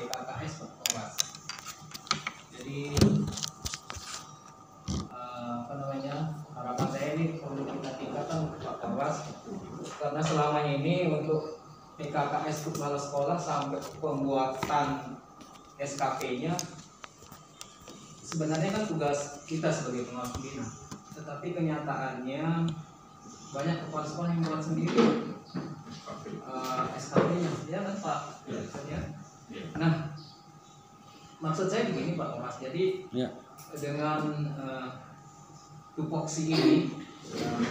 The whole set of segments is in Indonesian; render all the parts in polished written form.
PKKS Pak Polwas. Jadi harapan saya ini perlu kita tingkatkan Pak Polwas, karena selama ini untuk PKKS kepala sekolah sampai pembuatan SKP-nya sebenarnya kan tugas kita sebagai pengawas pembina, tetapi kenyataannya banyak kepala sekolah yang buat sendiri SKP-nya, ya kan Pak? Ya. Nah, maksud saya begini Pak Mas, jadi dengan tupoksi ini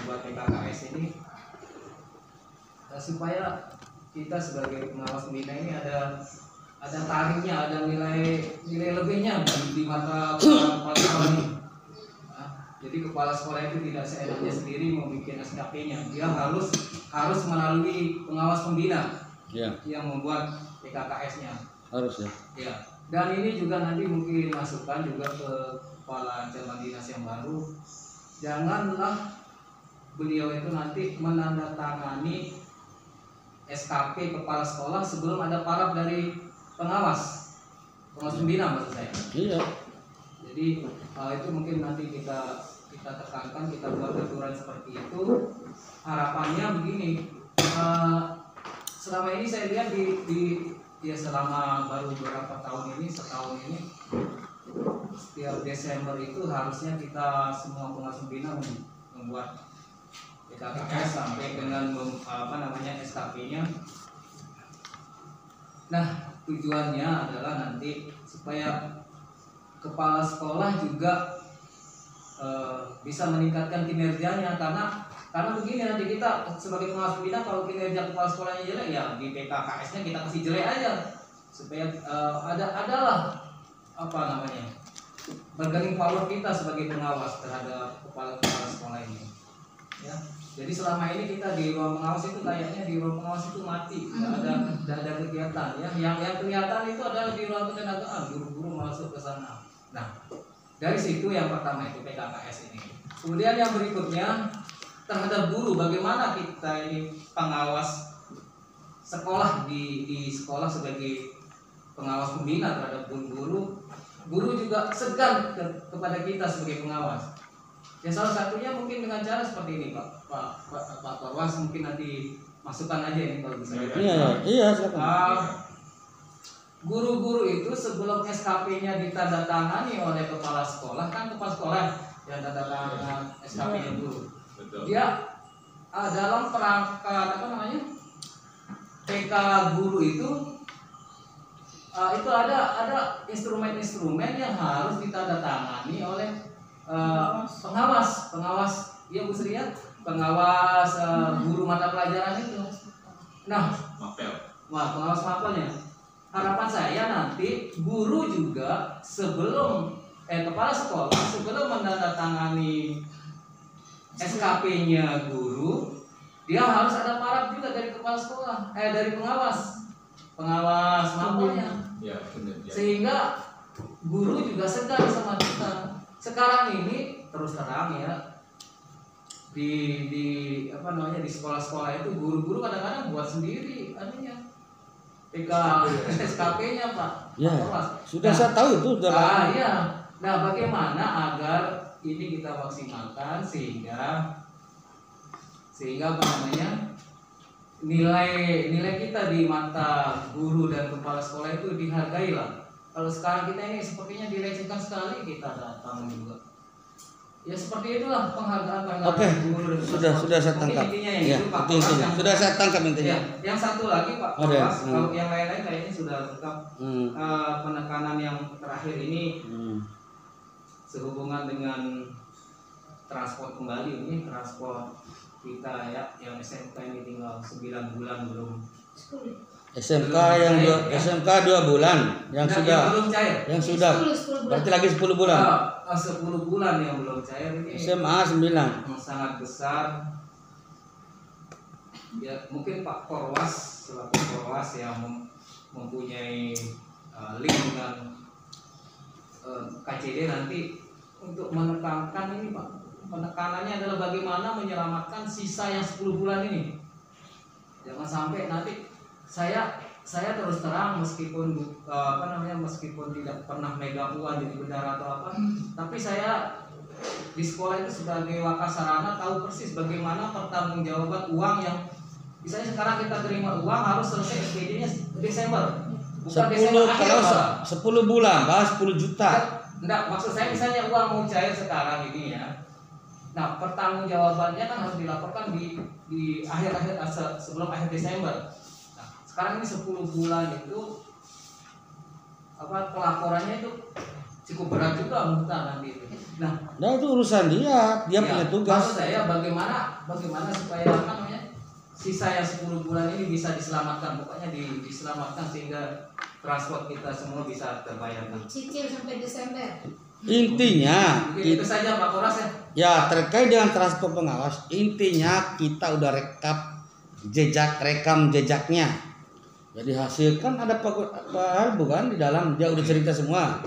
buat PKKS ini supaya kita sebagai pengawas pembina ini ada tarifnya, ada nilai lebihnya di mata kepala sekolah ini. Jadi kepala sekolah itu tidak seenaknya sendiri membuat SKP-nya, dia harus melalui pengawas pembina yang membuat PKKS-nya. Harus ya. Dan ini juga nanti mungkin masukan juga ke kepala cabang dinas yang baru. Janganlah beliau itu nanti menandatangani SKP kepala sekolah sebelum ada paraf dari pengawas pembina maksud saya. Iya. Jadi itu mungkin nanti kita tekankan, kita buat aturan seperti itu. Harapannya begini, selama ini saya lihat di selama baru beberapa tahun ini, setahun ini, setiap Desember itu harusnya kita semua pengawas pembina membuat PKKS sampai dengan SKP-nya. Nah, tujuannya adalah nanti supaya kepala sekolah juga bisa meningkatkan kinerjanya, karena begini, nanti kita sebagai pengawas pembina kalau kinerja kepala sekolahnya jelek, ya di PKKS-nya kita kasih jelek aja supaya adalah bargaining power kita sebagai pengawas terhadap kepala sekolah ini. Ya. Jadi selama ini kita di ruang pengawas itu kayaknya di ruang pengawas itu mati, tidak ada kegiatan. Ya. Yang kelihatan itu adalah di ruang ketenagaan, guru-guru masuk ke sana. Nah, dari situ yang pertama itu PKKS ini. Kemudian yang berikutnya terhadap guru, bagaimana kita ini pengawas sekolah di sekolah sebagai pengawas pembina terhadap guru juga segan kepada kita sebagai pengawas. Ya salah satunya mungkin dengan cara seperti ini Pak Polwas, mungkin nanti masukkan aja ini kalau bisa. Iya silakan. Guru-guru itu sebelum SKP-nya ditandatangani oleh kepala sekolah, kan kepala sekolah yang tanda SKP-nya dulu. Betul. Dia dalam perangkat PK guru itu ada instrumen-instrumen yang harus ditandatangani oleh pengawas ya Bu Sri ya, pengawas guru mata pelajaran itu. Nah, pengawas mapelnya. Harapan saya nanti guru juga kepala sekolah sebelum menandatangani SKP-nya guru, dia harus ada paraf juga dari kepala sekolah, dari pengawas mapelnya. Ya, sehingga guru juga segan sama kita. Sekarang ini terus terang ya, di sekolah-sekolah itu guru-guru kadang-kadang buat sendiri SKP-nya Pak. Ya, sudah saya tahu itu sudah. Iya. Nah, bagaimana agar ini kita maksimalkan sehingga nilai kita di mata guru dan kepala sekolah itu dihargai lah. Kalau sekarang kita ini sepertinya dilecehkan sekali, kita datang juga. Ya seperti itulah penghargaan. Oke, sudah saya tangkap. Ya, sudah saya tangkap intinya. Yang satu lagi Pak Polwas, kalau yang lain-lain kayaknya sudah lengkap. Penekanan yang terakhir ini sehubungan dengan transport kembali, ini transport kita ya, yang SMK ini tinggal 9 bulan belum. SMK 2 bulan yang belum cair. Yang sudah 10 berarti lagi 10 bulan. 10 bulan yang belum cair ini. SMA 9 sangat besar. Ya mungkin Pak Polwas selaku Polwas yang mempunyai link dengan KCD nanti untuk menekankan ini Pak. Penekanannya adalah bagaimana menyelamatkan sisa yang 10 bulan ini. Jangan sampai nanti saya saya terus terang meskipun meskipun tidak pernah megang uang jadi bendara atau apa, tapi saya di sekolah itu sebagai wakasarana tahu persis bagaimana pertanggungjawaban uang yang misalnya sekarang kita terima uang harus selesai SPJ-nya Desember. Bukan 10 Desember akhir, kalau 10 bulan, bahas 10 juta. Enggak, maksud saya misalnya uang mau cair sekarang ini ya. Nah, pertanggungjawabannya kan harus dilaporkan di akhir-akhir sebelum akhir Desember. Nah, sekarang ini 10 bulan itu pelaporannya itu cukup berat juga menurut nanti itu. Nah, itu urusan dia punya tugas. Maksud saya bagaimana supaya sisa yang 10 bulan ini bisa diselamatkan, pokoknya diselamatkan sehingga transport kita semua bisa terbayarkan. Cicil sampai Desember. Intinya itu saja Pak Koras ya. Ya, terkait dengan transport pengawas, intinya kita udah rekam jejaknya. Jadi hasil kan ada Pak bukan di dalam, dia udah cerita semua.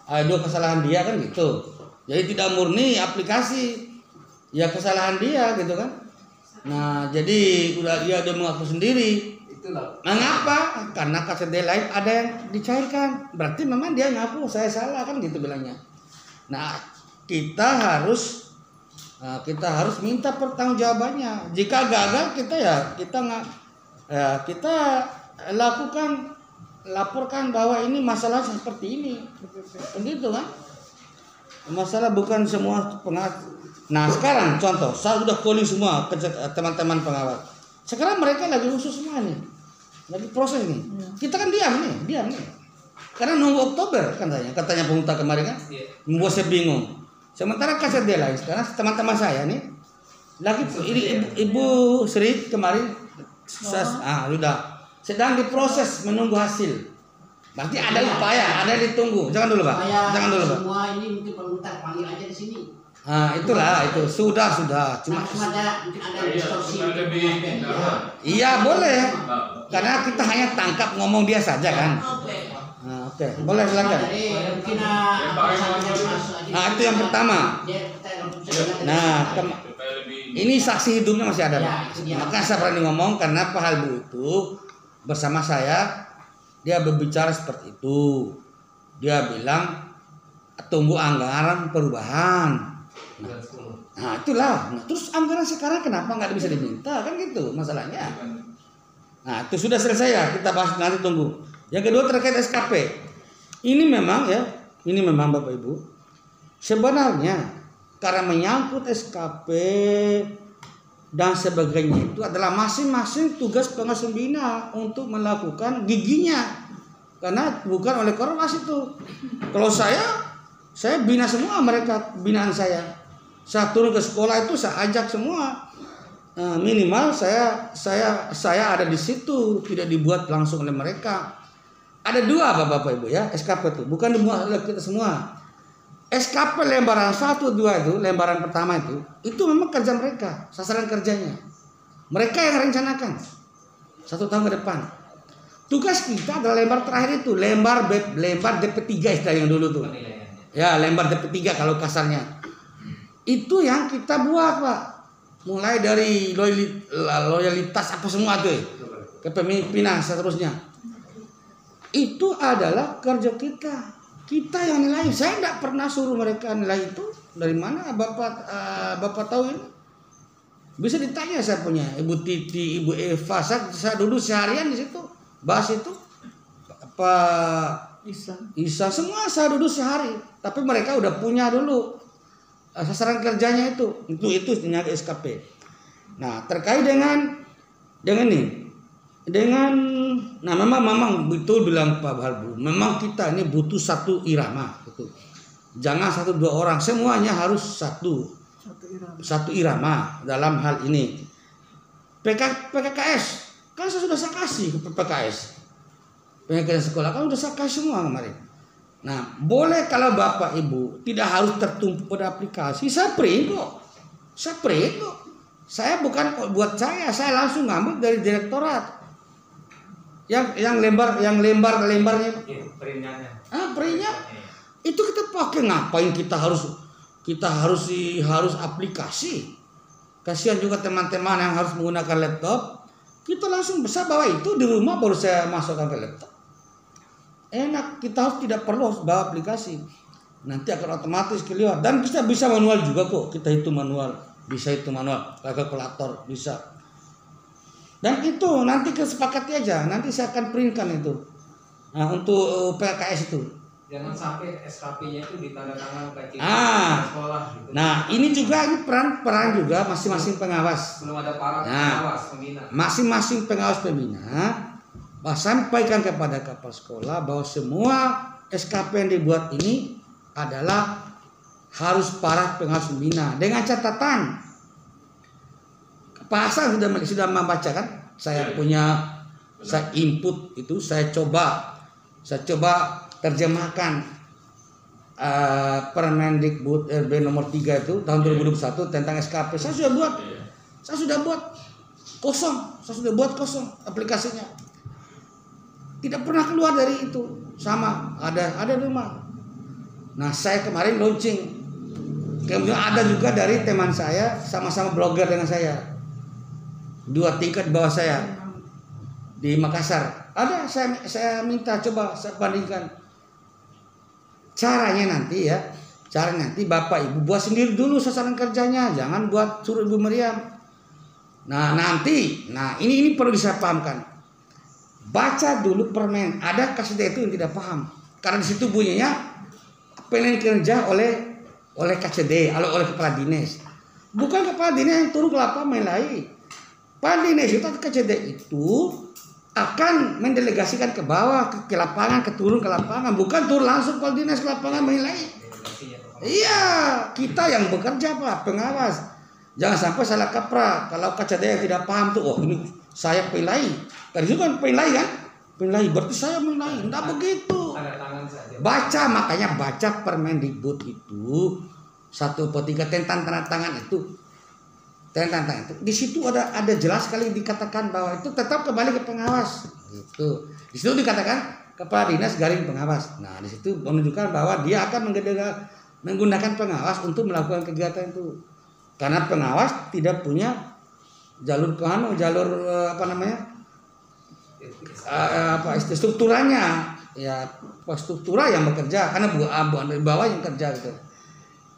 Ada kesalahan dia kan gitu. Jadi tidak murni aplikasi, ya kesalahan dia gitu kan. Nah, jadi dia udah mengaku sendiri. Itulah. Mengapa? Karena KTD lain ada yang dicairkan. Berarti memang dia ngaku saya salah kan gitu bilangnya. Nah, kita harus minta pertanggungjawabannya. Jika gagal kita laporkan bahwa ini masalah seperti ini. Begitu kan? Masalah bukan semua pengawas. Nah, sekarang contoh, saya sudah calling semua ke teman-teman pengawas. Sekarang mereka lagi khusus semua nih. Lagi proses nih. Kita kan diam nih. Karena nunggu Oktober katanya pengusaha kemarin kan. Membuat saya bingung. Sementara kasih lain sekarang teman-teman saya nih lagi Ibu Sri kemarin sudah sedang diproses menunggu hasil. Berarti ada upaya, ada yang ditunggu. Jangan dulu, Pak. Jangan dulu, Pak. Semua ini mungkin pengusaha panggil aja di sini. Itu sudah. Cuma mungkin ada distorsi. Iya, boleh. Karena kita hanya tangkap ngomong dia saja kan. Oke. Boleh silakan. Itu yang pertama. Nah, ini saksi hidupnya masih ada. Maka saya berani ngomong karena Pak Halbu itu bersama saya dia berbicara seperti itu. Dia bilang tunggu anggaran perubahan. Nah, itulah. Nah, terus anggaran sekarang kenapa nggak bisa diminta kan gitu masalahnya. Nah, itu sudah selesai ya, kita bahas nanti tunggu. Yang kedua terkait SKP. Ini memang Bapak Ibu. Sebenarnya karena menyangkut SKP dan sebagainya itu adalah masing-masing tugas pengawas pembina untuk melakukan giginya. Karena bukan oleh Korwas itu. Kalau saya bina semua mereka binaan saya. Saya turun ke sekolah itu saya ajak semua. Minimal saya ada di situ, tidak dibuat langsung oleh mereka. Ada dua Bapak Ibu ya, SKP itu bukan dibuat oleh kita semua. SKP lembaran 1, 2 itu, lembaran pertama itu memang kerja mereka, sasaran kerjanya. Mereka yang rencanakan 1 tahun ke depan. Tugas kita adalah lembar terakhir itu, lembar DP3 istilahnya dulu tuh. Ya, lembar DP3 kalau kasarnya. Itu yang kita buat, Pak. Mulai dari loyalitas apa semua tuh, kepemimpinan seterusnya. Itu adalah kerja kita. Kita yang nilai. Saya tidak pernah suruh mereka nilai itu. Dari mana Bapak tahu ini? Bisa ditanya saya punya Ibu Titi, Ibu Eva. Saya duduk seharian di situ. Bahas itu. Pak Isa semua saya duduk sehari. Tapi mereka udah punya dulu sasaran kerjanya itu ternyata SKP. Nah, terkait dengan memang betul bilang Pak Halbu, memang kita ini butuh satu irama gitu. Jangan 1-2 orang, semuanya harus satu irama dalam hal ini. PKKS kan saya sudah kasih ke PKS. PKKS sekolah kan sudah saya kasih semua kemarin. Nah, boleh kalau Bapak Ibu tidak harus tertumpu pada aplikasi, saya print kok. Saya bukan buat saya langsung ngambil dari direktorat. Yang lembarnya printnya itu kita pakai, ngapain kita harus aplikasi. Kasihan juga teman-teman yang harus menggunakan laptop. Kita langsung bisa bawa itu di rumah, baru saya masukkan ke laptop. Enak, kita harus tidak perlu harus bawa aplikasi. Nanti akan otomatis keluar. Dan kita bisa manual juga kok. Kita hitung manual, bisa hitung manual, kalkulator bisa. Dan itu nanti kesepakati aja. Nanti saya akan printkan itu. Nah, untuk PKS itu. Jangan sampai SKP-nya itu ditandatangan kayak sekolah. Gitu. Nah, ini juga ini peran juga masing-masing pengawas. Belum ada pengawas pembina. Masing-masing pengawas pembina sampaikan kepada kepala sekolah bahwa semua SKP yang dibuat ini adalah harus para pengawas pembina dengan catatan. Pak Hasan sudah membaca kan? Saya input itu, saya coba terjemahkan Permendikbud RB nomor 3 itu tahun 2021 tentang SKP. Saya sudah buat kosong aplikasinya. Tidak pernah keluar dari itu. Sama ada di rumah. Nah, saya kemarin launching. Kemudian ada juga dari teman saya, sama-sama blogger dengan saya. 2 tingkat bawah saya di Makassar. Ada, saya minta coba saya bandingkan. Caranya nanti Bapak Ibu buat sendiri dulu sasaran kerjanya, jangan buat suruh Ibu Meriam. Nah, ini perlu disapahamkan. Baca dulu permen. Ada KCD itu yang tidak paham. Karena di situ bunyinya pengen kerja oleh KCD, oleh kepala dinas. Bukan kepala dinas yang turun ke lapangan melai. Kepala dinas itu KCD itu akan mendelegasikan ke bawah, ke lapangan, turun ke lapangan, bukan turun langsung kepala dinas ke lapangan menilai. Iya, kita yang bekerja Pak, pengawas. Jangan sampai salah kaprah. Kalau KCD yang tidak paham tuh, oh ini saya penilai. Tadi itu kan penilai kan? Penilai berarti saya menilai. Enggak begitu. Baca, makanya baca Permendikbud itu 1/3 tentang tanda tangan itu. Di situ ada jelas sekali dikatakan bahwa itu tetap kembali ke pengawas. Gitu. Di situ dikatakan kepala dinas garing pengawas. Nah, di situ menunjukkan bahwa dia akan menggunakan pengawas untuk melakukan kegiatan itu. Karena pengawas tidak punya jalur strukturannya. Ya, struktura yang bekerja karena bukan dari bawah yang kerja gitu.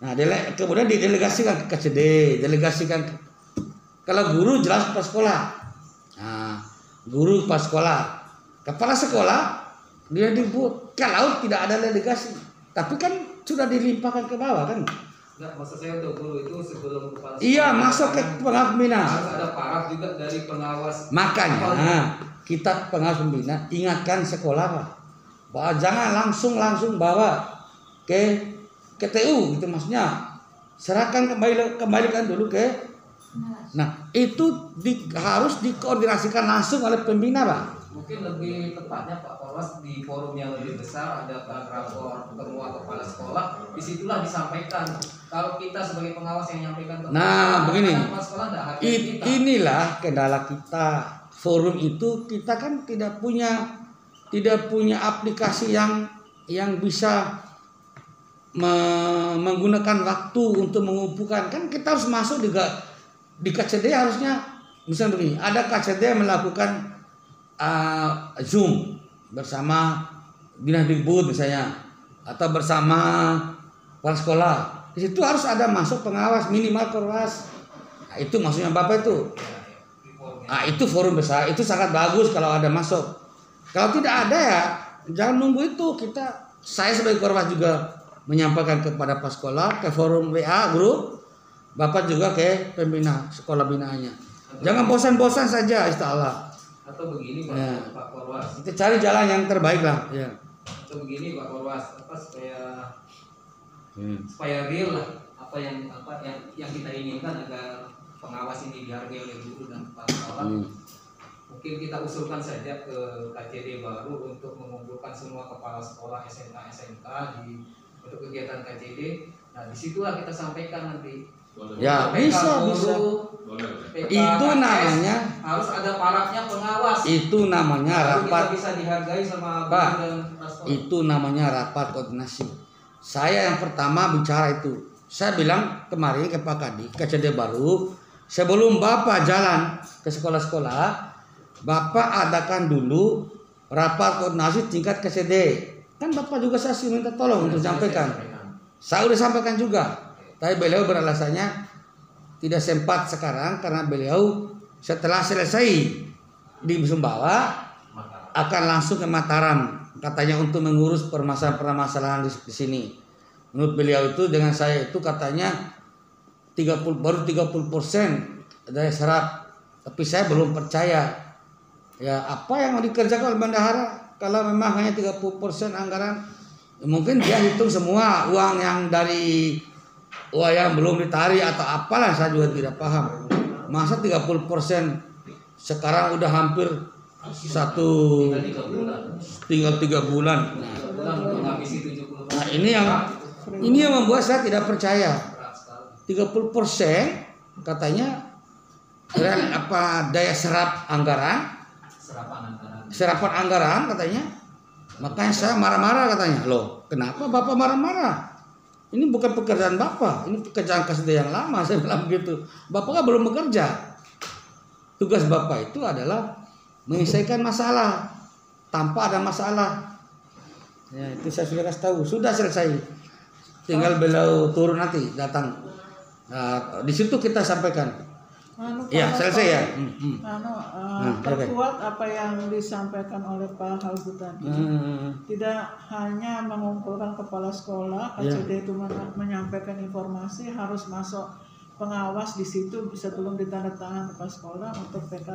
Nah, kemudian didelegasikan ke KCD, kalau guru jelas kepala sekolah. Nah, guru kepala sekolah, kepala sekolah dia dibuat. Kalau tidak ada delegasi, tapi kan sudah dilimpahkan ke bawah kan? Enggak, maksud saya untuk guru itu sebelum kepala sekolah. Iya, masuk ke pengawas pembina. Harus ada paraf juga dari pengawas. Makanya kita pengawas pembina ingatkan sekolah Pak, bahwa jangan langsung bawa ke TU gitu, maksudnya serahkan kembalikan dulu ke. Nah, itu harus dikoordinasikan langsung oleh pembina Pak. Mungkin lebih tepatnya Pak Polwas di forum yang lebih besar ada rapor pertemuan kepala sekolah, disitulah disampaikan. Kalau kita sebagai pengawas yang menyampaikan begini, kepala sekolah inilah kendala kita. Forum itu kita kan tidak punya aplikasi yang bisa menggunakan waktu untuk mengumpulkan. Kan kita harus masuk juga di KCD harusnya misalnya begini, ada KCD yang melakukan Zoom bersama Dinas Dikbud misalnya atau bersama kepala sekolah. Di situ harus ada masuk pengawas minimal pengawas. Nah, itu maksudnya Bapak itu. Nah, itu forum besar, itu sangat bagus kalau ada masuk. Kalau tidak ada ya jangan nunggu itu. Saya sebagai pengawas juga menyampaikan kepada Pak Sekolah, ke forum WA grup, Bapak juga ke pembina sekolah binaannya. Jangan bosan-bosan saja, insya-Allah. Atau begini Pak Polwas. Kita cari jalan yang terbaik lah. Ya. Atau begini Pak Polwas, supaya real lah apa yang kita inginkan agar pengawas ini dihargai oleh guru dan kepala sekolah. Mungkin kita usulkan saja ke KCD baru untuk mengumpulkan semua kepala sekolah SMK untuk kegiatan KCD. Nah, disitulah kita sampaikan nanti. Ya, bisa. Itu namanya harus ada parafnya pengawas. Itu namanya rapat. Bisa dihargai sama Pak, guru dan kepala sekolah. Itu namanya rapat koordinasi. Saya yang pertama bicara itu. Saya bilang kemarin ke Pak Kadi, KCD baru, sebelum Bapak jalan ke sekolah-sekolah, Bapak adakan dulu rapat koordinasi tingkat KCD. Kan Bapak juga saya minta tolong untuk sampaikan. Saya udah sampaikan juga. Tapi beliau beralasannya tidak sempat sekarang karena beliau setelah selesai di Sumbawa akan langsung ke Mataram katanya untuk mengurus permasalahan-permasalahan di sini. Menurut beliau itu dengan saya itu katanya baru 30% daya serap. Tapi saya belum percaya. Ya apa yang mau dikerjakan oleh bendahara kalau memang hanya 30% anggaran, mungkin dia hitung semua uang yang yang belum ditarik atau apalah, saya juga tidak paham. Masa 30% sekarang udah hampir tinggal 3 bulan. Nah, ini yang membuat saya tidak percaya. 30% katanya daya serap anggaran, serapan anggaran katanya. Makanya saya marah-marah katanya. Loh, kenapa Bapak marah-marah? Ini bukan pekerjaan Bapak, ini pekerjaan KCD yang lama, saya bilang begitu. Bapak kan belum bekerja. Tugas Bapak itu adalah menyelesaikan masalah tanpa ada masalah. Ya, itu saya sudah kasih tahu, sudah selesai. Tinggal beliau turun nanti datang. Nah, di situ kita sampaikan. Ya, selesai ya. Perkuat apa yang disampaikan oleh Pak Halbu tadi. Tidak hanya mengumpulkan kepala sekolah, KCD itu menyampaikan informasi, harus masuk pengawas di situ sebelum ditandatangan kepala sekolah untuk PK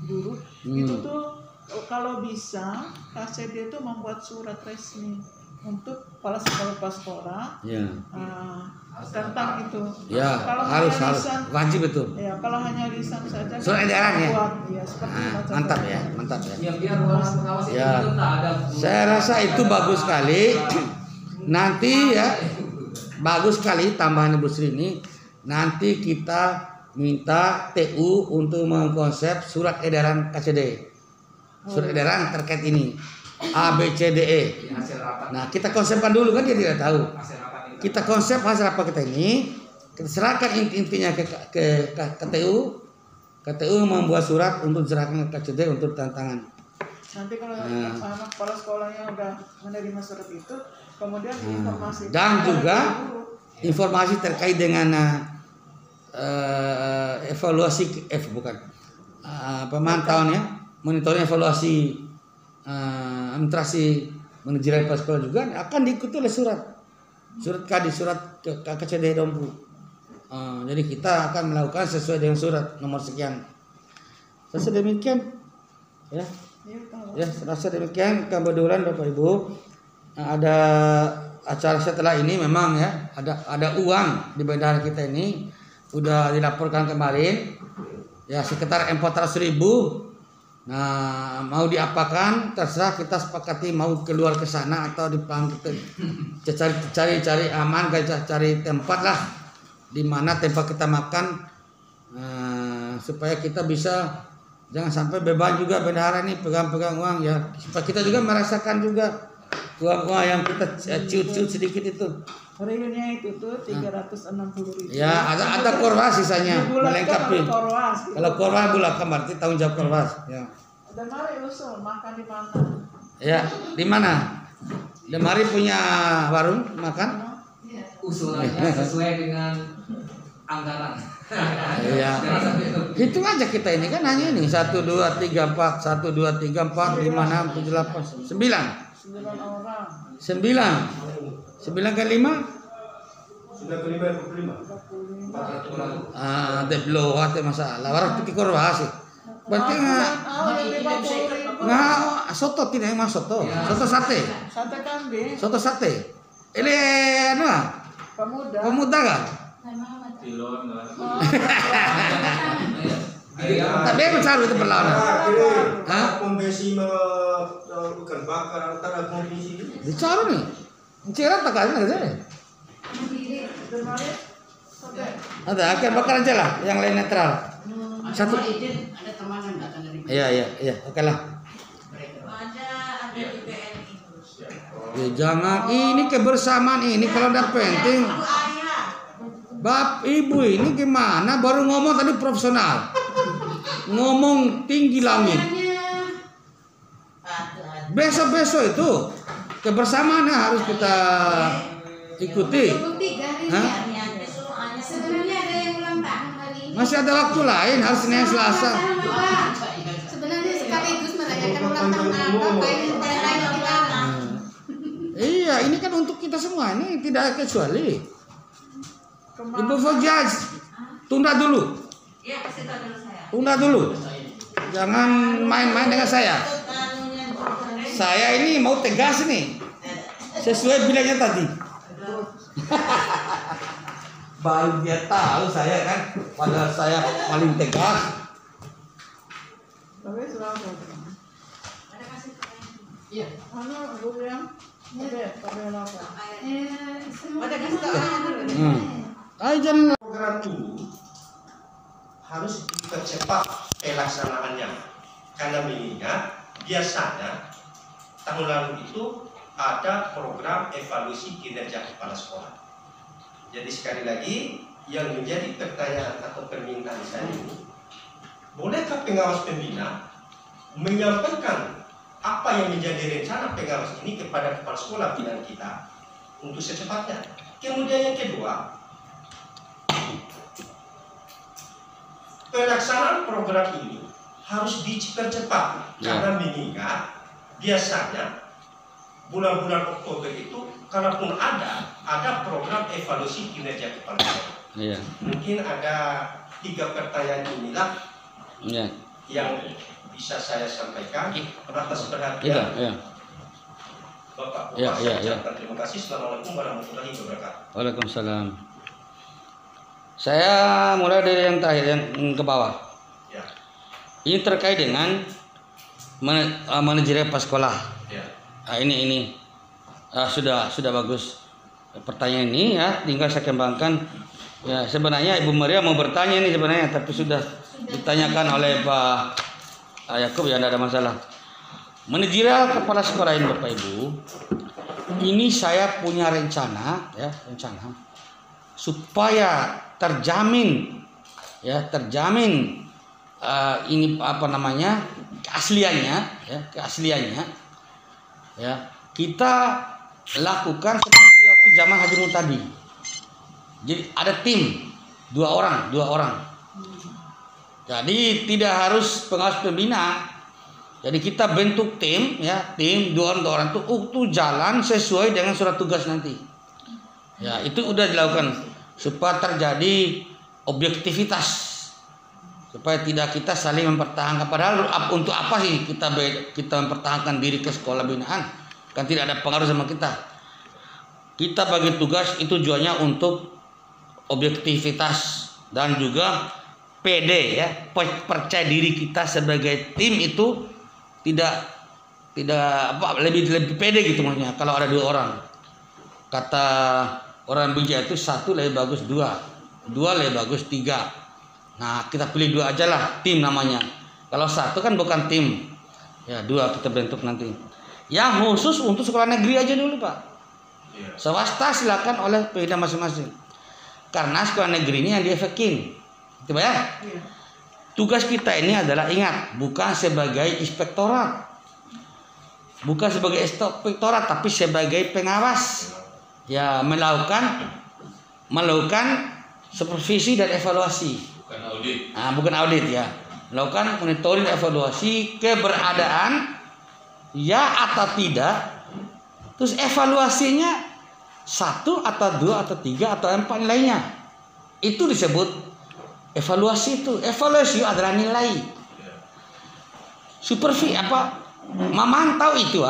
guru. Itu tuh kalau bisa KCD itu membuat surat resmi untuk kepala sekolah tentang itu. Ya, kalau harus lisan, wajib itu. Ya, kalau hanya lisan saja. Surat edaran ya. Mantap ya. Ya, biar pengawas itu ya. ada. Saya rasa itu bagus sekali. Nanti ya, bagus sekali tambahan Ibu Sri ini. Nanti kita minta TU untuk mengkonsep surat edaran KCD. Surat edaran terkait ini. A, B, C, D, E. Nah, kita konsepkan dulu kan dia tidak tahu. Kita konsep hasil rapat kita ini, kita serahkan intinya ke TU. KTU membuat surat untuk serahkan ke KCD untuk tantangan. Nanti kalau anak kepala sekolahnya udah menerima surat itu, kemudian informasi. Dan juga informasi terkait dengan evaluasi pemantauannya, monitoring evaluasi administrasi manajemen kepala sekolah juga akan diikuti oleh surat KADI, surat KCD Dompu. Jadi kita akan melakukan sesuai dengan surat nomor sekian. Sesuai demikian, ya. Rasa demikian. Kebetulan Bapak Ibu, ada acara setelah ini memang ya ada uang di bendahara kita ini udah dilaporkan kemarin, ya sekitar 400.000. Nah, mau diapakan terserah, kita sepakati mau keluar ke sana atau dipanggil cari aman, cari tempat lah di mana tempat kita makan, supaya kita bisa jangan sampai beban juga bendahara ini pegang-pegang uang ya, supaya kita juga merasakan juga uang yang kita ciut-ciut sedikit itu. Realnya itu tuh 360.000. Ya, ada korwas sisanya melengkapi. Kalau korwas bulakan berarti tanggung jawab korwas. Ya. Dan mari usul makan di mana? Ya, di mana? Demari punya warung makan? Usulannya sesuai dengan anggaran. Iya. Hitung aja kita ini kan hanya ini 1 2 3 4 1 2 3 4 5 6 7 8 9. 9 orang. 9 kali 5? Sudah ke 55. Deblo hati masalah. Warung pergi korwas sih. Berarti soto tidak emang soto. Soto sate. Sate kambing. Soto sate. Ini pemuda kan? Tapi aku cari itu perlawanan. Hah? Kompetisi ikan bakar antara kompetisi. Bicara nih. Cirat tak ada nggak sih? Ada ikan bakar aja lah, yang lain netral. Satu. Ada teman yang datang dari. Iya. Oke lah. Ada di BNI. Ya, jangan ini kebersamaan ini kalau udah penting. Bab ibu ini gimana? Baru ngomong tadi profesional. Ngomong tinggi langit. Besok itu kebersamaan yang harus kita ikuti. Hah? Sebenarnya ada yang ulang tahun hari ini. Masih ada waktu lain, harus Senin Selasa. Sebenarnya sekaligus merayakan ulang tahun apa ini lain kita. Iya, ini kan untuk kita semua, ini tidak kecuali. Ibu Fojaj, tunda dulu. Iya, kasih tahu dulu saya. Tunda dulu. Jangan main-main dengan saya. Saya ini mau tegas nih. Sesuai bilangnya tadi. Baru dia tahu saya kan, padahal saya paling tegas. Tapi selalu. Ada kasih Iya. Anu, Bu yang pakai apa? Ada kasih tahu dulu. Ayo jangan. Program ini harus dipercepat pelaksanaannya karena mengingat biasanya tahun lalu itu ada program evaluasi kinerja kepala sekolah. Jadi sekali lagi yang menjadi pertanyaan atau permintaan saya ini, bolehkah pengawas pembina menyampaikan apa yang menjadi rencana pengawas ini kepada kepala sekolah binaan kita untuk secepatnya. Kemudian yang kedua, pelaksanaan program ini harus dipercepat karena mengingat biasanya bulan-bulan Oktober itu kalaupun ada program evaluasi kinerja kepala sekolah. Iya. Mungkin ada 3 pertanyaan inilah Iya. yang bisa saya sampaikan atas Iya, perhatian iya. Bapak. Iya, iya, iya. Terima kasih. Assalamualaikum warahmatullahi wabarakatuh. Waalaikumsalam. Saya mulai dari yang terakhir, yang ke bawah. Ya, Ini terkait dengan manajerial pas sekolah. ya. Nah, ini sudah bagus pertanyaan ini ya, tinggal saya kembangkan. Ya, sebenarnya Ibu Maria mau bertanya ini sebenarnya, tapi sudah ditanyakan oleh Pak Yakub, ya tidak ada masalah. Manajerial kepala sekolah ini Bapak Ibu, ini saya punya rencana supaya terjamin ini keasliannya ya, kita lakukan seperti waktu zaman Haji Mutadi. Jadi ada tim 2 orang. Jadi tidak harus pengawas pembina. Jadi kita bentuk tim ya, tim 2 orang tuh jalan sesuai dengan surat tugas nanti. Ya, itu udah dilakukan supaya terjadi objektivitas. Supaya tidak kita saling mempertahankan, padahal untuk apa sih kita mempertahankan diri ke sekolah binaan? Kan tidak ada pengaruh sama kita. Kita bagi tugas itu tujuannya untuk objektivitas dan juga PD ya, percaya diri kita sebagai tim itu tidak lebih pede gitu maksudnya. Kalau ada 2 orang, kata orang bijak itu 1 lebih bagus 2 lebih bagus 3. Nah, kita pilih 2 aja lah, tim namanya. Kalau 1 kan bukan tim. Ya, 2 kita bentuk nanti. Yang khusus untuk sekolah negeri aja dulu, Pak. Swasta silakan oleh pembina masing-masing. Karena sekolah negeri ini yang diefekin. Coba ya. Tugas kita ini adalah, ingat, bukan sebagai inspektorat. Bukan sebagai inspektorat, tapi sebagai pengawas. Ya, melakukan supervisi dan evaluasi. Bukan audit ya. Melakukan monitoring, evaluasi keberadaan ya atau tidak. Terus evaluasinya 1 atau 2 atau 3 atau 4 nilainya. Itu disebut evaluasi itu. Evaluasi adalah nilai. Supervisi memantau itu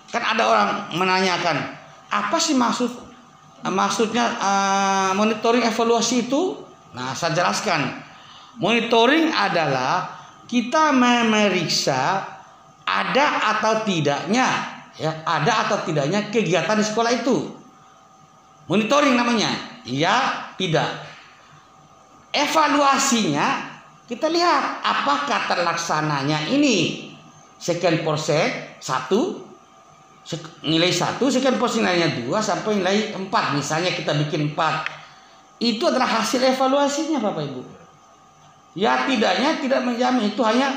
kan ada orang menanyakan, apa sih maksudnya monitoring evaluasi itu? Nah, saya jelaskan. Monitoring adalah kita memeriksa ada atau tidaknya kegiatan di sekolah itu. Monitoring namanya. Ya, tidak. Evaluasinya kita lihat apakah terlaksananya ini sekian persen 1 nilai 1, sekian persen nilainya 2 sampai nilai 4. Misalnya kita bikin 4. Itu adalah hasil evaluasinya Bapak Ibu. Ya tidaknya tidak menjamin, itu hanya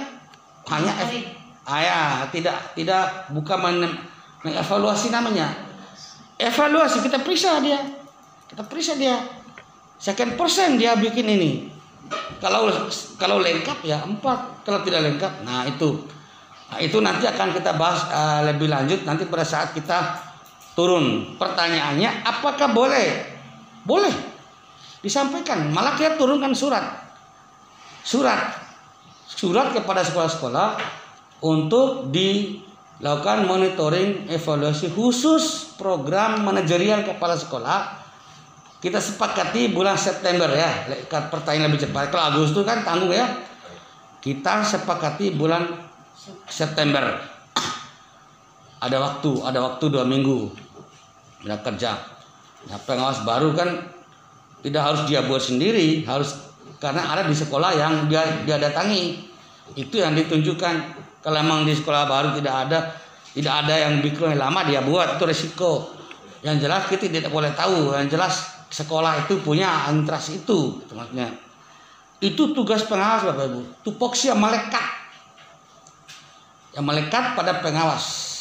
Ya, tidak bukan mengevaluasi namanya. Evaluasi kita periksa dia. Sekian persen dia bikin ini. Kalau lengkap ya 4, kalau tidak lengkap, nah itu nanti akan kita bahas lebih lanjut nanti pada saat kita turun. Pertanyaannya, apakah boleh? Boleh disampaikan. Malah kita turunkan surat kepada sekolah-sekolah untuk dilakukan monitoring evaluasi khusus program manajerial kepala sekolah. Kita sepakati bulan September ya. Pertanyaan lebih cepat. Kalau Agustus kan tanggung ya. Kita sepakati bulan September. Ada waktu 2 minggu. Udah kerja. Nah, pengawas baru kan tidak harus dia buat sendiri, karena ada di sekolah yang dia datangi. Itu yang ditunjukkan. Kalau memang di sekolah baru tidak ada yang bikin lama dia buat, itu resiko. Yang jelas kita tidak boleh tahu. Yang jelas sekolah itu punya antras itu maksudnya. Itu tugas pengawas Bapak Ibu. Tupoksi yang melekat pada pengawas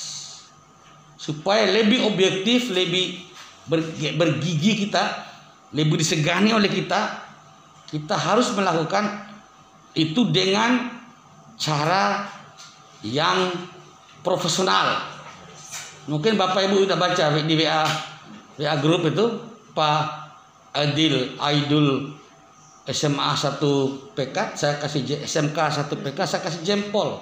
supaya lebih objektif, lebih bergigi kita, lebih disegani oleh kita harus melakukan itu dengan cara yang profesional. Mungkin Bapak Ibu sudah baca di WA grup itu, Pak Aidul SMA 1 PK, saya kasih SMK 1 PK, saya kasih jempol.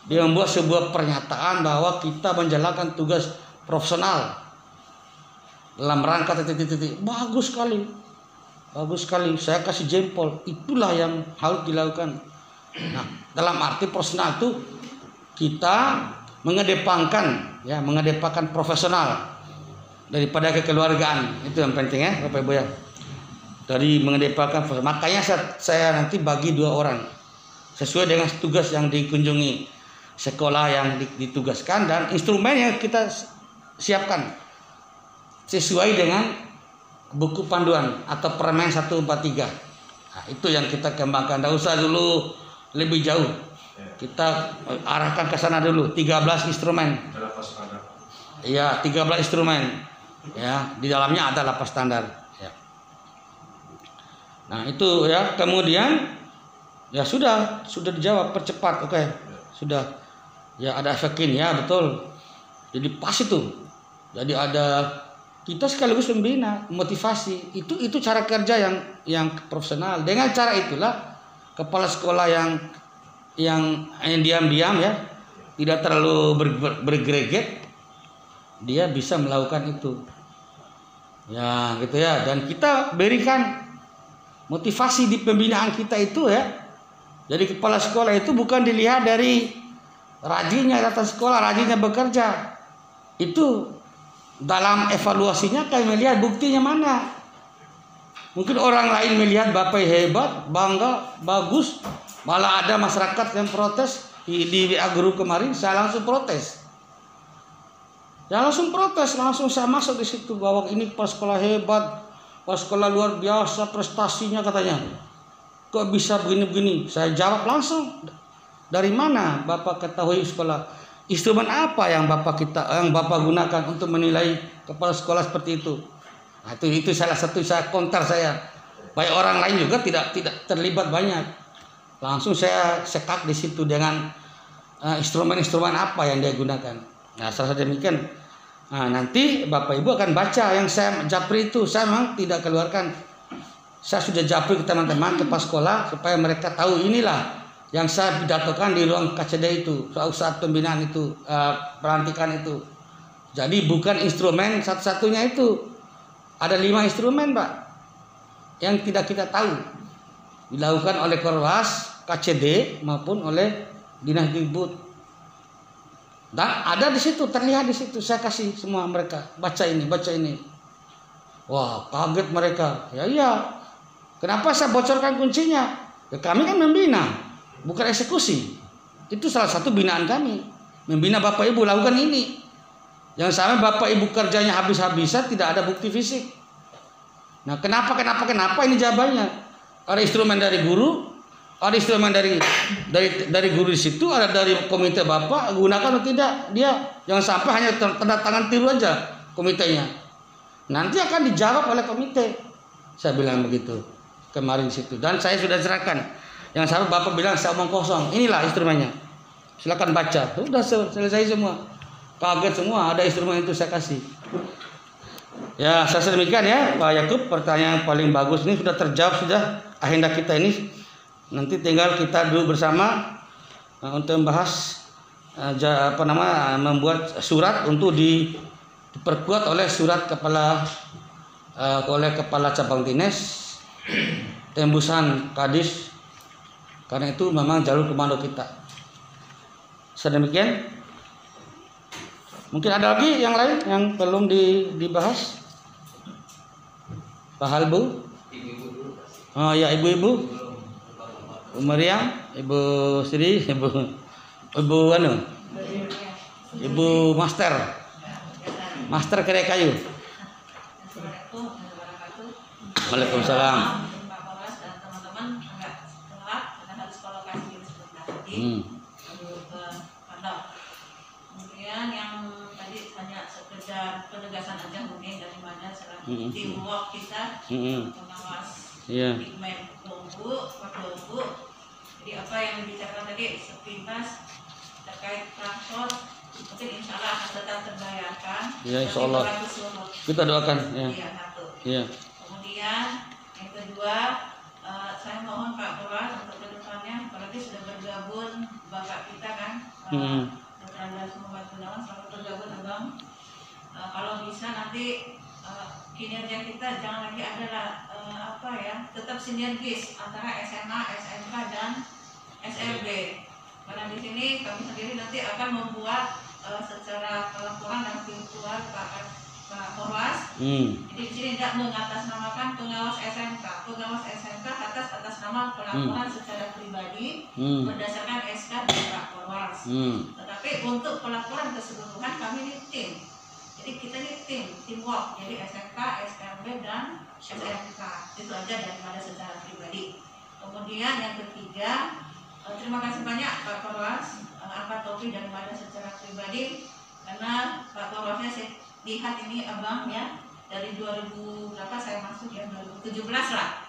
Dia membuat sebuah pernyataan bahwa kita menjalankan tugas profesional dalam rangka titik-titik. Bagus sekali. Saya kasih jempol. Itulah yang harus dilakukan. Nah, dalam arti profesional itu kita mengedepankan profesional daripada kekeluargaan. Itu yang penting ya Bapak Ibu ya. Dari mengedepankan, makanya saya nanti bagi 2 orang sesuai dengan tugas yang dikunjungi sekolah yang ditugaskan dan instrumen yang kita siapkan sesuai dengan buku panduan atau Permen 143. Nah, itu yang kita kembangkan. Tidak usah dulu lebih jauh. Kita arahkan ke sana dulu. 13 instrumen. Iya, 13 instrumen. Ya, di dalamnya ada lapas standar. Ya. Nah, itu ya. Kemudian ya sudah dijawab, percepat. Oke. Sudah. Ya, ada efekin ya, betul. Jadi pas itu. Jadi ada kita sekaligus membina, motivasi. Itu cara kerja yang profesional. Dengan cara itulah kepala sekolah yang diam-diam ya, tidak terlalu bergereget, dia bisa melakukan itu. Ya, gitu ya. Dan kita berikan motivasi di pembinaan kita itu ya. Jadi kepala sekolah itu bukan dilihat dari rajinnya datang sekolah, rajinnya bekerja. Itu dalam evaluasinya kami melihat buktinya mana. Mungkin orang lain melihat Bapak hebat, bangga, bagus. Malah ada masyarakat yang protes di WA guru kemarin, saya langsung protes. Langsung saya masuk di situ bahwa ini pas sekolah hebat, pas sekolah luar biasa prestasinya katanya. Kok bisa begini-begini? Saya jawab langsung. Dari mana Bapak ketahui sekolah? Instrumen apa yang Bapak gunakan untuk menilai kepala sekolah seperti itu? Nah, itu salah satu saya konter saya. Baik orang lain juga tidak terlibat banyak. Langsung saya sekak di situ dengan instrumen-instrumen apa yang dia gunakan. Nah, salah satu demikian. Nah, nanti Bapak Ibu akan baca yang saya japri itu. Saya memang tidak keluarkan. Saya sudah japri ke teman-teman kepala sekolah supaya mereka tahu inilah yang saya pidatokan di ruang KCD itu saat pembinaan itu, pelantikan itu. Jadi bukan instrumen satu-satunya itu. Ada 5 instrumen Pak yang tidak kita tahu. Dilakukan oleh Korwas, KCD maupun oleh Dinas Dikbud. Dan ada di situ, terlihat di situ. Saya kasih semua mereka, baca ini. Wah, kaget mereka. Ya iya. Kenapa saya bocorkan kuncinya? Ya kami kan membina, bukan eksekusi. Itu salah satu binaan kami. Membina Bapak Ibu lakukan ini. Yang sama Bapak Ibu kerjanya habis-habisan, tidak ada bukti fisik. Nah, kenapa ini jawabannya? Ada instrumen dari guru, Ada instrumen dari guru di situ, ada dari komite Bapak, gunakan atau tidak. Dia jangan sampai hanya tanda tangan tiru aja komitenya. Nanti akan dijawab oleh komite. Saya bilang begitu kemarin di situ. Dan saya sudah serahkan. Yang salah Bapak bilang saya omong kosong. Inilah instrumennya. Silakan baca. Sudah selesai semua. Kaget semua, ada instrumen itu saya kasih. Ya, saya demikian ya, Pak Yakub. Pertanyaan paling bagus ini sudah terjawab sudah. Agenda kita ini nanti tinggal kita duduk bersama untuk membahas membuat surat untuk diperkuat oleh surat oleh kepala cabang dinas, tembusan kadis. Karena itu memang jalur komando kita. Sedemikian. Mungkin ada lagi yang lain yang belum dibahas. Pak Halbu? Oh ya, ibu-ibu. Bu Maryam, Ibu Sri, Ibu anu. Ibu Master. Master kedai kayu. Waalaikumsalam. Pak Polres dan teman-teman agak telat karena harus kolokasi sebentar lagi menuju ke kantor. Kemudian yang tadi hanya sekedar penegasan aja mungkin dari mana teamwork kita pengawas pigmen bumbu, bumbu. Jadi apa yang dibicarakan tadi sepintas terkait transport mungkin insya Allah akan tetap terbayarkan. Ya, insya Allah. Kita doakan. Ya. Iya, satu. Ya. Kemudian yang kedua, saya mohon Pak Polres untuk kedepannya, apalagi sudah bergabung Bapak kita kan, Dr. Andreas Muhammad Gunawan, selamat bergabung Abang. Kalau bisa nanti kinerja kita jangan lagi adalah tetap sinergis antara SMA, SMK dan SLB. Karena di sini kami sendiri nanti akan membuat secara pelaporan dan virtual Pak Polres. Jadi di sini tidak mengatasnamakan pengawas SMK. Pengawas SMK atas nama pelaporan secara pribadi berdasarkan SK dari Pak Polres. Tetapi untuk pelaporan keseluruhan kami ini tim. Jadi kita ini teamwork. Jadi SMK, SMB dan SMK. Itu aja daripada secara pribadi. Kemudian yang ketiga, terima kasih banyak Pak Polres angkat topi daripada secara pribadi karena Pak Polresnya saya lihat ini Abang ya dari 2000 berapa saya masuk ya 2017 lah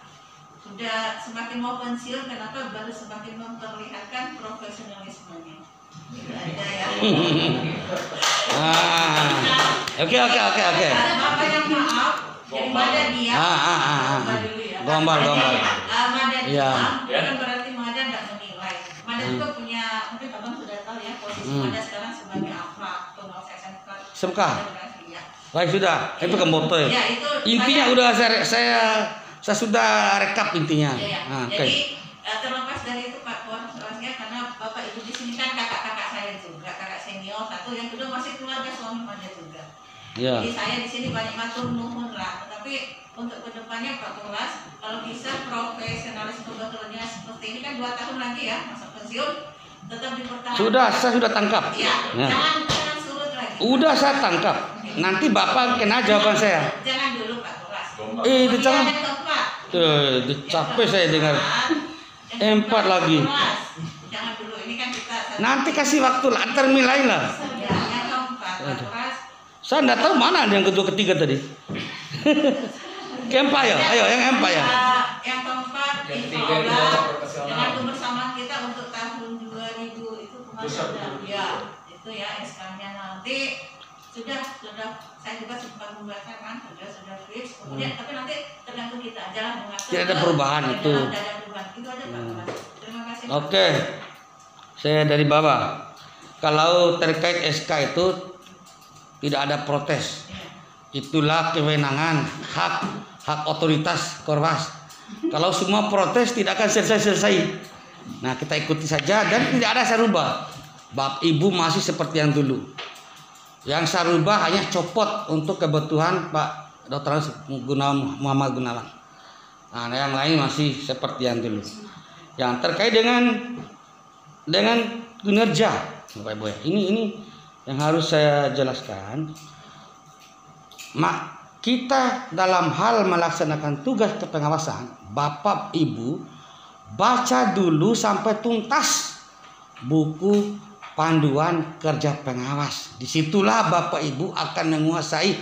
sudah semakin mau pensiun. Kenapa? Baru semakin memperlihatkan profesionalismenya. Itu aja ya. Oke. Ada Bapak yang maaf daripada dia. Dulu ya. Gombal. Mada dia Iya. bukan berarti Mada tidak menilai. Mada juga punya, mungkin Abang sudah tahu ya posisi Mada sekarang sebagai apa pengawas SMK. SMK. Baik sudah. Itu kemoto ya. Ya, itu intinya udah saya sudah rekap intinya. Ya. Jadi terlepas dari itu Pak Polresnya karena Bapak Ibu di sini kan kakak-kakak saya juga, kakak senior satu, yang kedua masih keluarga suami Mada juga. Ya. Jadi saya di sini banyak matur nuwun lah. Tetapi untuk kedepannya Pak Polres kalau bisa profesionalisme bekerja seperti ini kan 2 tahun lagi ya masa pensiun tetap dipertahankan. Saya sudah tangkap. Ya. Ya. Jangan surut lagi. Udah saya tangkap. Nanti Bapak kena jawaban saya. Jangan dulu Pak Polres. Itu jangan. Yang keempat. Capek saya dengar. Empat lagi. Jangan dulu, ini kan kita Nanti kasih waktu lah, termilai lah. ya, yang keempat Pak Polres. Saya enggak tahu mana yang kedua ketiga tadi. Keempat ya? Ayo yang keempat ya. Yang keempat, Yang insya ketiga itu Allah profesional. dengan kebersamaan kita untuk tahun 2000 itu kemarin ya itu ya SK-nya nanti sudah saya juga sempat membacakan sudah fix. Kemudian tapi nanti tergantung kita aja lah mengatur. Tidak ada perubahan itu. Tidak ada perubahan itu aja Pak Polres. Terima kasih. Oke. Saya dari Bapak. Kalau terkait SK itu tidak ada protes. Itulah kewenangan hak otoritas Korwas. Kalau semua protes tidak akan selesai. Nah, kita ikuti saja dan tidak ada saya rubah. Bapak Ibu masih seperti yang dulu. Yang saya rubah hanya copot untuk kebutuhan Pak Dr. Muhammad Gunawan. Nah, yang lain masih seperti yang dulu. Yang terkait dengan kinerja, Bapak Ibu. Ini yang harus saya jelaskan. Kita dalam hal melaksanakan tugas kepengawasan, Bapak Ibu baca dulu sampai tuntas buku panduan kerja pengawas. Disitulah Bapak Ibu akan menguasai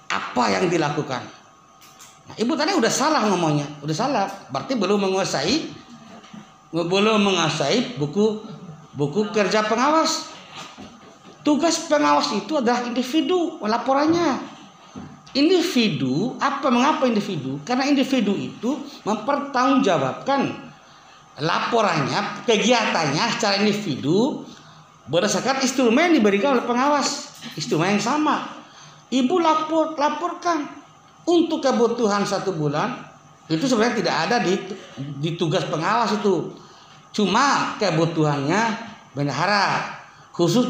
apa yang dilakukan. Nah, Ibu tadi udah salah ngomongnya, udah salah. Berarti belum menguasai buku kerja pengawas. Tugas pengawas itu adalah individu laporannya. Individu, mengapa individu? Karena individu itu mempertanggungjawabkan laporannya, kegiatannya secara individu berdasarkan instrumen yang diberikan oleh pengawas. Instrumen yang sama. Ibu laporkan untuk kebutuhan 1 bulan. Itu sebenarnya tidak ada di tugas pengawas itu. Cuma kebutuhannya bendahara. Khusus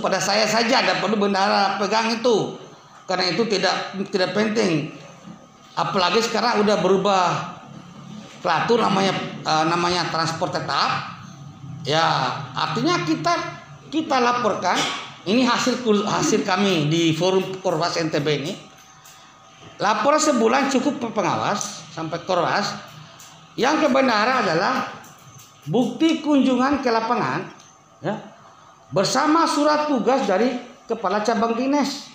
pada saya saja, ada perlu bendahara pegang itu. Karena itu tidak penting. Apalagi sekarang udah berubah pelatur namanya transport tetap. Ya, artinya kita laporkan. Ini hasil kami di forum Korwas NTB ini. Laporan sebulan cukup pengawas sampai Korwas. Yang kebenaran adalah bukti kunjungan ke lapangan, ya, bersama surat tugas dari kepala cabang dinas.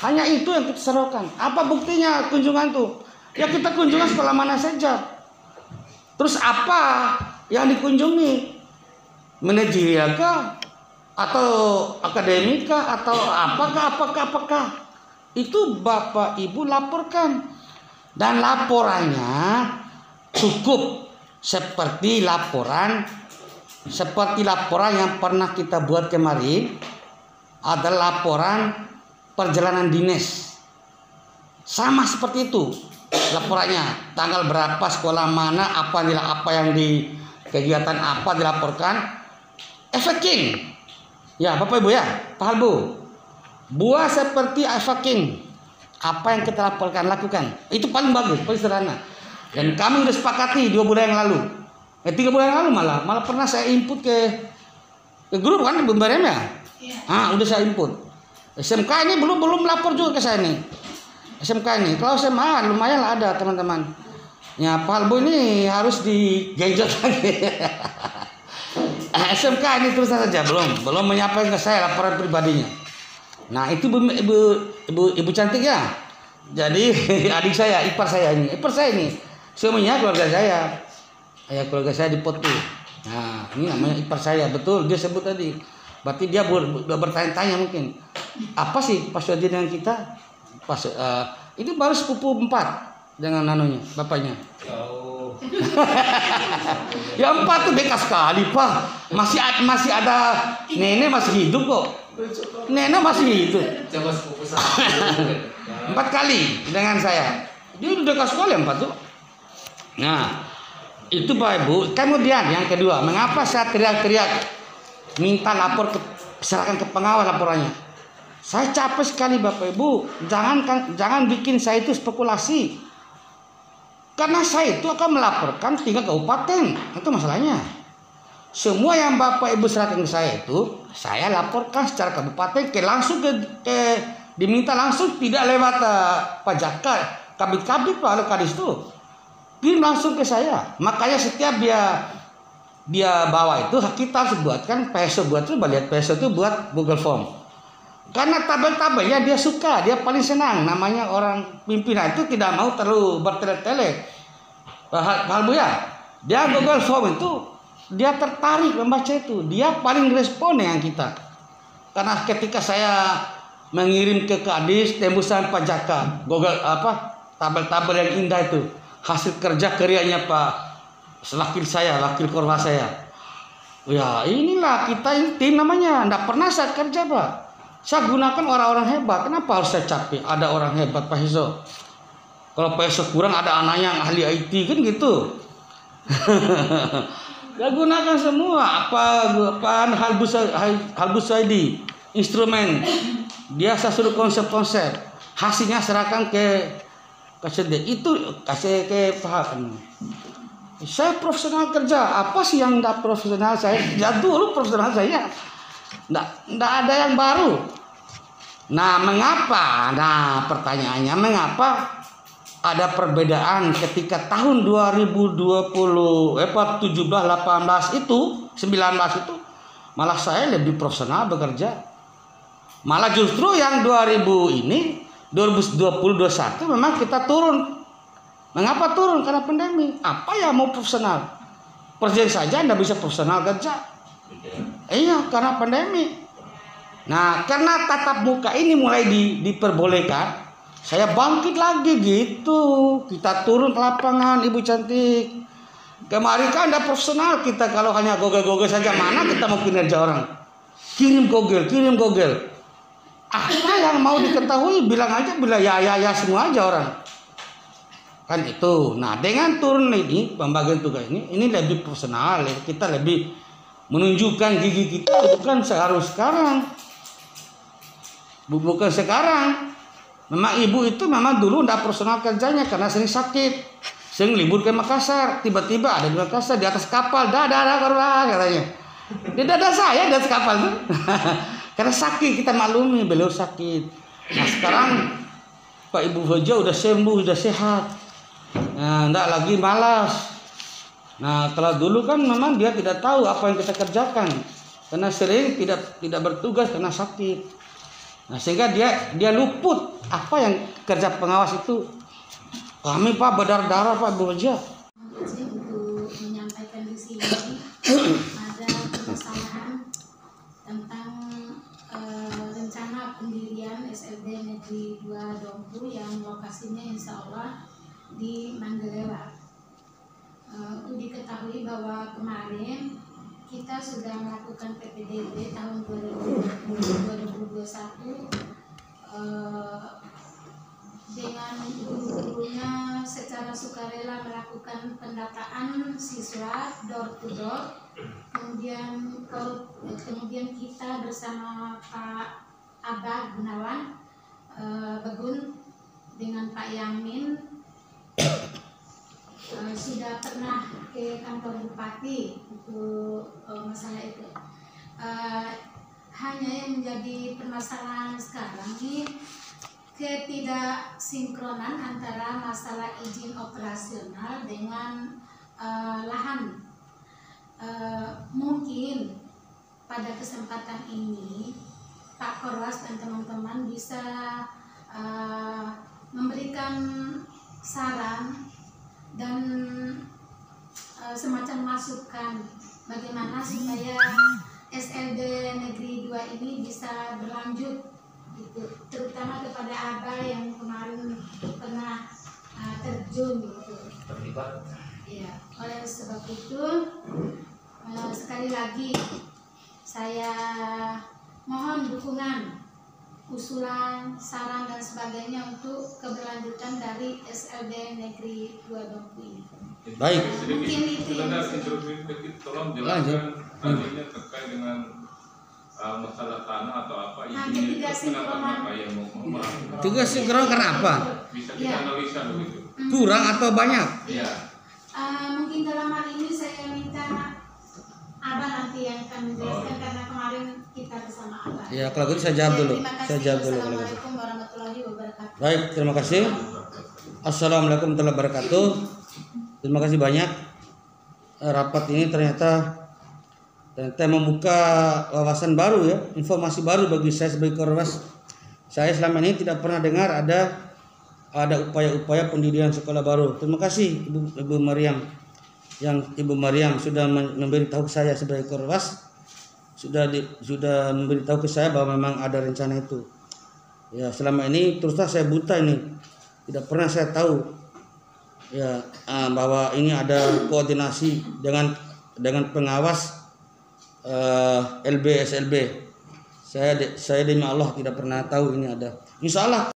Hanya itu yang kita serukan. Apa buktinya kunjungan tuh? Ya kita kunjungan sekolah mana saja. Terus apa yang dikunjungi? Manajerial kah? Atau akademika? Atau apakah? Itu Bapak Ibu laporkan. Dan laporannya cukup seperti laporan yang pernah kita buat kemarin. Adalah laporan perjalanan dinas. Sama seperti itu laporannya. Tanggal berapa, sekolah mana, apa yang di kegiatan apa dilaporkan. Efeking. Ya Bapak Ibu ya, paham Bu? Buat seperti efeking. Apa yang kita laporkan, lakukan. Itu paling bagus, paling sederhana. Dan kami sudah sepakati 2 bulan yang lalu. 3 bulan yang lalu malah pernah saya input ke grup kan BEM ya. Udah saya input. SMK ini belum lapor juga ke saya nih. SMK ini, kalau SMA lumayan lah ada teman-teman. Ya Pak Albu ini harus digenjot lagi. SMK ini terus saja belum menyampaikan ke saya laporan pribadinya. Nah itu ibu cantik ya. Jadi adik saya, ipar saya ini, suaminya keluarga saya. Keluarga saya di Potu. Nah ini namanya ipar saya, betul dia sebut tadi. Berarti dia bertanya-tanya mungkin. Apa sih password dengan kita? Ini baru sepupu 4 dengan nanunya, bapaknya. Ya 4 tuh bekas sekali Pak. Masih ada nenek masih hidup kok. Nenek masih hidup. 4 kali dengan saya. Dia udah bekas sekali 4 tuh. Nah itu Pak Ibu. Kemudian yang kedua, mengapa saya teriak-teriak minta serahkan ke pengawas laporannya? Saya capek sekali Bapak Ibu. Jangan bikin saya itu spekulasi. Karena saya itu akan melaporkan 3 kabupaten. Itu masalahnya. Semua yang Bapak Ibu serahkan ke saya itu, saya laporkan secara kabupaten diminta langsung, tidak lewat Pak Jaka, kabit-kabit Pak Kadis itu. Kirim langsung ke saya. Makanya setiap dia bawa itu kita harus buatkan PSO, lihat PSO itu buat Google Form. Karena tabel-tabelnya dia suka, dia paling senang. Namanya orang pimpinan itu tidak mau terlalu bertele-tele. Paham Bu ya? Dia Google Form itu dia tertarik membaca itu. Dia paling respon dengan kita. Karena ketika saya mengirim ke Kadis tembusan pajaka, Google tabel-tabel yang indah itu, hasil kerja karyanya Pak wakil korwa saya. Ya inilah kita ini tim namanya. Tidak pernah saya kerja Pak. Saya gunakan orang-orang hebat. Kenapa harus saya capek? Ada orang hebat Pak Heso. Kalau Pak Heso kurang ada anaknya yang ahli IT kan gitu. Ya gunakan semua. Apaan Halbusaidi instrumen. Dia saya suruh konsep-konsep. Hasilnya serahkan ke KCD. Itu kasih ke Pak. Saya profesional kerja. Apa sih yang tidak profesional saya? Ya dulu profesional saya. Nggak ada yang baru. Nah, mengapa? Nah, pertanyaannya mengapa ada perbedaan ketika tahun 2020 17 18 itu 19 itu malah saya lebih profesional bekerja. Malah justru yang 2000 ini 2020 21 memang kita turun. Mengapa turun? Karena pandemi. Apa ya mau profesional? Presiden saja Anda bisa profesional kerja. Iya, karena pandemi. Nah, karena tatap muka ini mulai diperbolehkan, saya bangkit lagi gitu. Kita turun ke lapangan, Ibu cantik. Kemarin kan Anda profesional, kita kalau hanya gogel-gogel saja, mana kita mau kinerja orang? Kirim gogel. Apa yang mau diketahui? Bilang aja, bilang ya semua aja orang. Kan itu. Nah, dengan turun ini pembagian tugas ini lebih profesional. Kita lebih menunjukkan gigi kita, bukan sekarang. Bukan sekarang. Memang ibu itu memang dulu tidak profesional kerjanya karena sering sakit, sering libur ke Makassar. Tiba-tiba ada di Makassar di atas kapal, dadah katanya. Di dada saya di atas kapal tuh. Karena sakit, kita maklumi beliau sakit. Nah sekarang Pak Ibu Hoja udah sembuh, udah sehat. Nah, enggak lagi malas. Nah, kalau dulu kan memang dia tidak tahu apa yang kita kerjakan karena sering tidak bertugas karena sakit. Nah, sehingga dia luput apa yang kerja pengawas itu. Kami Pak berdarah-darah Pak Ibu Hoja. Untuk menyampaikan di sini ada permasalahan tentang rencana pendirian SLB Negeri 2 Dompu yang lokasinya insya Allah di Manggelewa. Untuk diketahui bahwa kemarin kita sudah melakukan PPDB tahun 2021 dengan guru-gurunya secara sukarela melakukan pendataan siswa door to door. Kemudian kita bersama Pak Abah Gunawan Begun dengan Pak Yamin sudah pernah ke kantor bupati untuk masalah itu. Hanya yang menjadi permasalahan sekarang ini ketidaksinkronan antara masalah izin operasional dengan lahan. Mungkin pada kesempatan ini Pak Korwas dan teman-teman bisa memberikan saran dan semacam masukan bagaimana supaya SLB Negeri 2 ini bisa berlanjut gitu, terutama kepada Abah yang kemarin pernah terjun gitu. Terlibat. Ya, oleh sebab itu sekali lagi saya mohon dukungan, usulan, saran dan sebagainya untuk keberlanjutan dari SLB Negeri 2 Dompu ini. Baik. Mungkin itu tolong jelaskan tadinya terkait dengan masalah tanah atau apa ini kenapa yang mau Tugas sinkron kenapa? bisa kita analisa begitu. Kurang atau banyak? Iya. Mungkin dalam hal ini saya minta Abah nanti yang akan menjelaskan karena kemarin kita bersama Abah. Ya, kalau gitu saya jawab dulu. Terima kasih. Saya jawab dulu. Assalamualaikum warahmatullahi wabarakatuh. Baik, terima kasih. Assalamualaikum warahmatullahi wabarakatuh. Terima kasih banyak. Rapat ini ternyata membuka wawasan baru ya, informasi baru bagi saya sebagai Korwas. Saya selama ini tidak pernah dengar ada upaya-upaya pendirian sekolah baru. Terima kasih Ibu Mariam, Ibu Mariam sudah memberitahu saya sebagai Korwas, sudah memberitahu ke saya bahwa memang ada rencana itu. Ya, selama ini teruslah saya buta ini, tidak pernah saya tahu ya bahwa ini ada koordinasi dengan pengawas LB SLB. Saya demi Allah tidak pernah tahu ini ada. Insya Allah